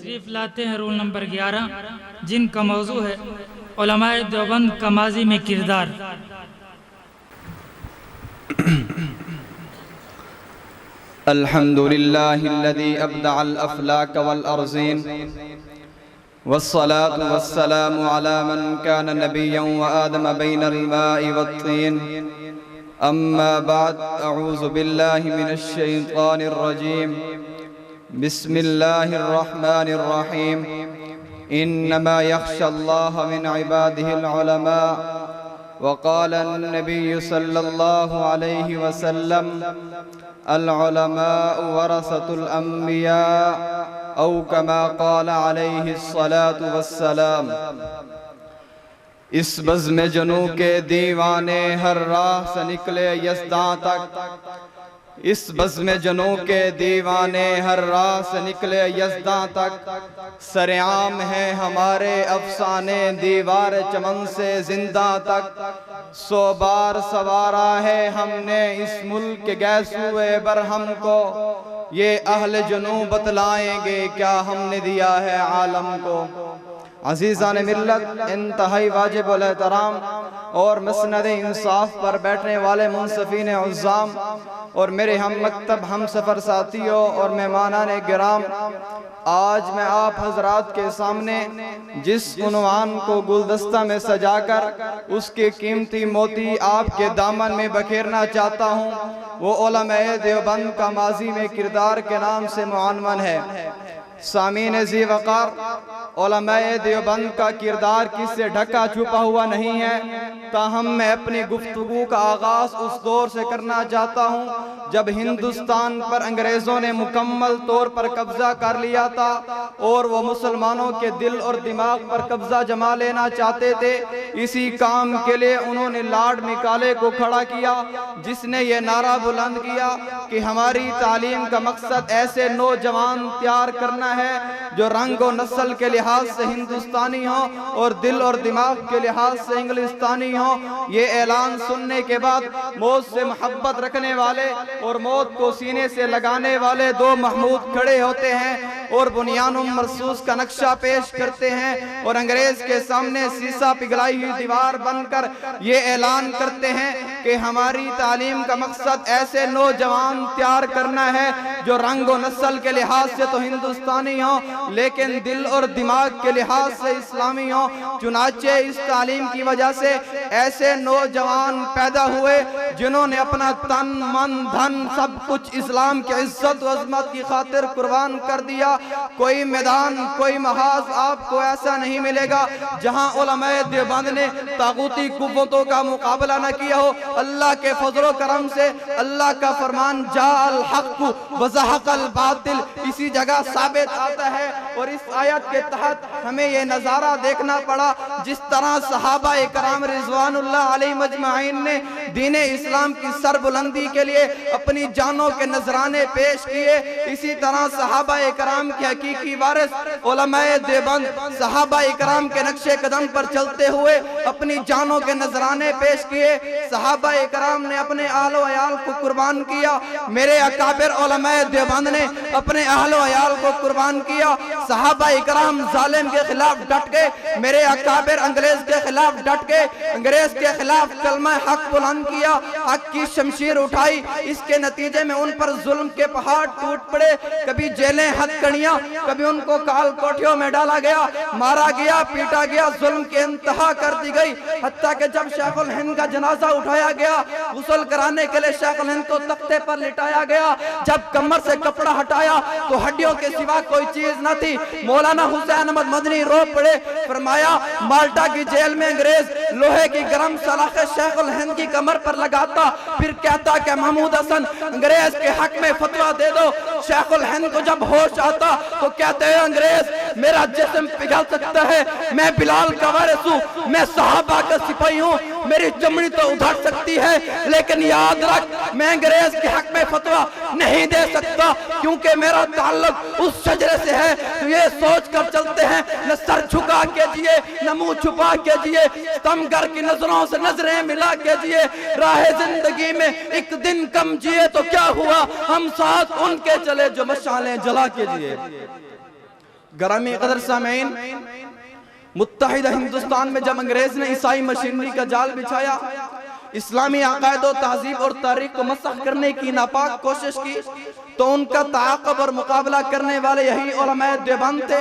تشریف لاتے ہیں رول نمبر 11 جن کا موضوع ہے علماء دیوبند کا ماضی میں کردار۔ الحمد للہ الذی ابدع الافلاک والارضین والصلاة والسلام علی من کان نبیا وآدم بین الماء والطین اما بعد اعوذ باللہ من الشیطان الرجیم بسم اللہ الرحمن الرحیم انما یخشى اللہ من عباده العلماء وقال النبی صلی اللہ علیہ وسلم العلماء ورثة الانبیاء او کما قال علیہ الصلاة والسلام۔ اس بزم جنوں کے دیوانے ہر راہ سے نکلے یزداں تک، اس بزم جنوں کے دیوانے ہر راہ سے نکلے یزداں تک، سرعام ہیں ہمارے افسانے دیوار چمن سے زندہ تک، 100 بار سوارا ہے ہم نے اس ملک کے گیسوئے برہم کو، یہ اہل جنوں بتلائیں گے کیا ہم نے دیا ہے عالم کو۔ عزیزان ملت، انتہائی واجب الاحترام اور مسند انصاف پر بیٹھنے والے منصفین عظام اور میرے ہم مکتب ہم سفر ساتھیوں اور مہمانان گرام، آج میں آپ حضرات کے سامنے جس عنوان کو گلدستہ میں سجا کر اس کے قیمتی موتی آپ کے دامن میں بکھیرنا چاہتا ہوں، وہ علماء دیوبند کا ماضی میں کردار کے نام سے معنون ہے۔ سامعین ذی وقار، علماء دیوبند کا کردار کس سے ڈھکا چھپا ہوا نہیں ہے، تاہم میں اپنی گفتگو کا آغاز اس دور سے کرنا چاہتا ہوں جب ہندوستان پر انگریزوں نے مکمل طور پر قبضہ کر لیا تھا اور وہ مسلمانوں کے دل اور دماغ پر قبضہ جما لینا چاہتے تھے۔ اسی کام کے لیے انہوں نے لارڈ میکالے کو کھڑا کیا جس نے یہ نعرہ بلند کیا کہ ہماری تعلیم کا مقصد ایسے نوجوان تیار کرنا ہے جو رنگ و نسل کے لحاظ سے ہندوستانی ہوں اور دل اور دماغ کے لحاظ سے انگلستانی ہوں۔ یہ اعلان سننے کے بعد موت سے محبت رکھنے والے اور موت کو سینے سے لگانے والے دو محمود کھڑے ہوتے ہیں اور بنیان مرصوص کا نقشہ پیش کرتے ہیں اور انگریز کے سامنے سیسا پگھلائی ہوئی دیوار بن کر یہ اعلان کرتے ہیں کہ ہماری تعلیم کا مقصد ایسے نوجوان تیار کرنا ہے جو رنگ و نسل کے لحاظ سے تو ہندوستانی ہوں لیکن دل اور دماغ کے لحاظ سے اسلامی ہوں۔ چنانچہ اس تعلیم کی وجہ سے ایسے نوجوان پیدا ہوئے جنہوں نے اپنا تن من دھن سب کچھ اسلام کی عزت و عظمت کی خاطر قربان کر دیا۔ کوئی میدان، کوئی محاذ آپ کو ایسا نہیں ملے گا جہاں علماء دیوبند نے طاغوتی قوتوں کا مقابلہ نہ کیا ہو۔ اللہ کے فضل و کرم سے اللہ کا فرمان جاء الحق وزہق الباطل اسی جگہ ثابت آتا ہے، اور اس آیت کے تحت ہمیں یہ نظارہ دیکھنا پڑا جس طرح صحابہ اکرام رضوان اللہ علیہ مجمعین نے دین اسلام کی سربلندی کے لیے اپنی جانوں کے نذرانے پیش کیے، اسی طرح صحابہ اکرام کے حقیقی وارث علماء دیوبند صحابہ اکرام کے نقش قدم پر چلتے ہوئے اپنی جانوں کے نذرانے پیش کیے۔ صحابہ اکرام نے اپنے اہل و عیال کو قربان کیا، میرے اکابر علماء دیوبند نے اپنے اہل و عیال کو قربان کیا۔ صحابہ اکرام ظالم کے خلاف ڈٹ گئے، میرے اکابر انگریز کے خلاف ڈٹ گئے، انگریز کے خلاف کلمہ حق بلند کیا، حق کی شمشیر اٹھائی۔ اس کے نتیجے میں ان پر ظلم کے پہاڑ ٹوٹ پڑے، کبھی جیلیں ہتھ کڑیاں، کبھی ان کو کال کوٹھیوں میں ڈالا گیا، مارا گیا، پیٹا گیا، ظلم کے انتہا کر دی گئی، حتیٰ کہ جب شیخ الہند کا جنازہ اٹھایا گیا، غسل کرانے کے لیے شیخ الہند کو تختے پر لٹایا گیا، جب کمر سے کپڑا ہٹایا تو ہڈیوں کے سوا کوئی چیز نہ تھی۔ مولانا حسین احمد مدنی رو پڑے، فرمایا مالٹا کی جیل میں انگریز لوہے کی گرم سلاخیں شیخ الہند کی کمر پر لگاتا، پھر کہتا کہ محمود حسن انگریز کے حق میں فتویٰ دے دو۔ شیخ الہند کو جب ہوش آتا تو کہتے ہیں انگریز میرا جسم پگھل سکتا ہے، میں بلال کا وارث ہوں، میں صحابہ کا سپاہی ہوں، میری چمڑی تو ادھر سکتی ہے لیکن یاد رکھ میں انگریز کے حق میں فتویٰ نہیں دے سکتا کیونکہ میرا تعلق اس شجرے سے ہے۔ تو یہ سوچ کر چلتے ہیں نہ سر جھکا کے جیے نہ منہ چھپا کے جیے، ستمگر کی نظروں سے نظریں ملا کے جیے، راہ زندگی میں ایک دن کم جیے تو کیا ہوا، ہم ساتھ ان کے چلے جو مشعلیں جلا کے جیے۔ گرامی قدر سامعین، متحدہ ہندوستان میں جب انگریز نے عیسائی مشینری کا جال بچھایا، اسلامی عقائد و تہذیب اور تاریخ کو مسخ کرنے کی ناپاک کوشش کی، تو ان کا تعاقب اور مقابلہ کرنے والے یہی علماء دیوبند تھے۔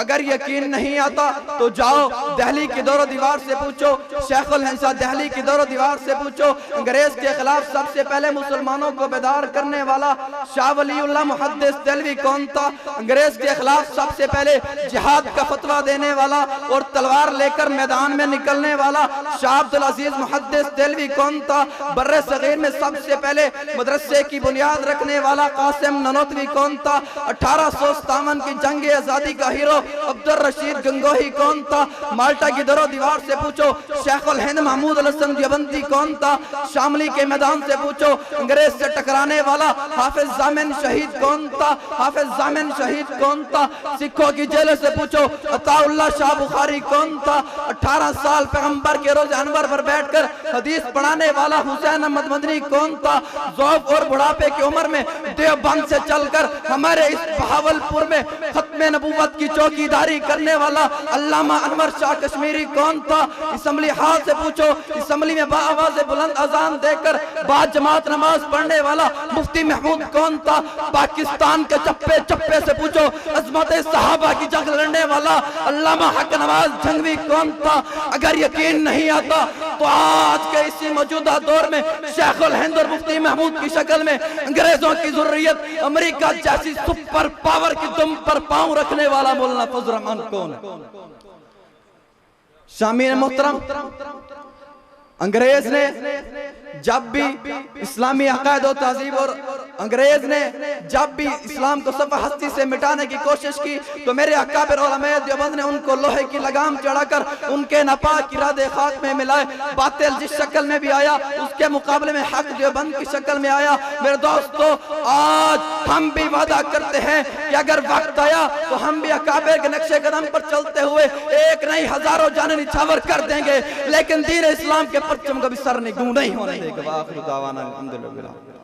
اگر یقین نہیں آتا تو جاؤ دہلی کی دور و دیوار سے پوچھو، شیخ الہند دہلی کی دور و دیوار سے پوچھو، انگریز کے خلاف سب سے پہلے مسلمانوں کو بیدار کرنے والا شاہ ولی اللہ محدث دہلوی کون تھا؟ انگریز کے خلاف سب سے پہلے جہاد کا فتویٰ دینے والا اور تلوار لے کر میدان میں نکلنے والا شاہ عبدالعزیز محدث دہلوی کون تھا؟ بر صغیر میں سب سے پہلے مدرسے کی بنیاد رکھنے والا قاسم نانوتوی کون تھا؟ 1857 کی جنگ آزادی کا ہیرو عبدالرشید گنگوہی کون تھا؟ مالٹا کی در و دیوار سے پوچھو شیخ الہند محمود الحسن دیوبندی کون تھا؟ شاملی کے میدان سے پوچھو انگریز سے ٹکرانے والا حافظ ضامن شہید کون تھا؟ حافظ ضامن شہید کون تھا؟ سکھوں کی جیل سے پوچھو عطا اللہ شاہ بخاری کون تھا؟ 18 سال پیغمبر کے روز انور پر بیٹھ کر حدیث پڑھانے والا حسین احمد مدنی کون تھا؟ ذوق اور بڑھاپے کی عمر میں دیوبند سے چل کر ہمارے اس بہاولپور میں ختم نبوت کی چوکیداری کرنے والا علامہ انور شاہ کشمیری کون تھا؟ اسمبلی ہال سے پوچھو اسمبلی میں باآواز بلند اذان دے کر بعد جماعت نماز پڑھنے والا مفتی محمود کون تھا؟ پاکستان کے چپے چپے سے پوچھو عظمت صحابہ کی جنگ لڑنے والا علامہ حق نواز جھنگوی کون تھا؟ اگر یقین نہیں آتا تو آج کے اسی موجودہ دور میں شیخ الہند اور مفتی محمود کی شکل میں انگریزوں کی ضروریت امریکہ جیسی سپر پاور کی دم پر پاؤں رکھنے والا مولانا فضل الرحمان کون ہے؟ شامعین محترم، انگریز نے جب بھی اسلامی عقائد و تہذیب اور انگریز نے جب بھی اسلام کو صفحہ ہستی سے مٹانے کی کوشش کی تو میرے اکابر علماء دیوبند نے ان کو لوہے کی لگام چڑھا کر ان کے ناپاک ارادے خاک میں ملائے۔ باطل جس شکل میں بھی آیا اس کے مقابلے میں حق دیوبند کی شکل میں آیا۔ میرے دوستو، آج ہم بھی وعدہ کرتے ہیں کہ اگر وقت آیا تو ہم بھی اکابر کے نقشے قدم پر چلتے ہوئے ایک نہیں ہزاروں جانیں نچھاور کر دیں گے، لیکن دین اسلام کے پرچم کا بھی سر نگوں نہیں ہونے دے گا۔ وآخر دعوانا الحمدللہ۔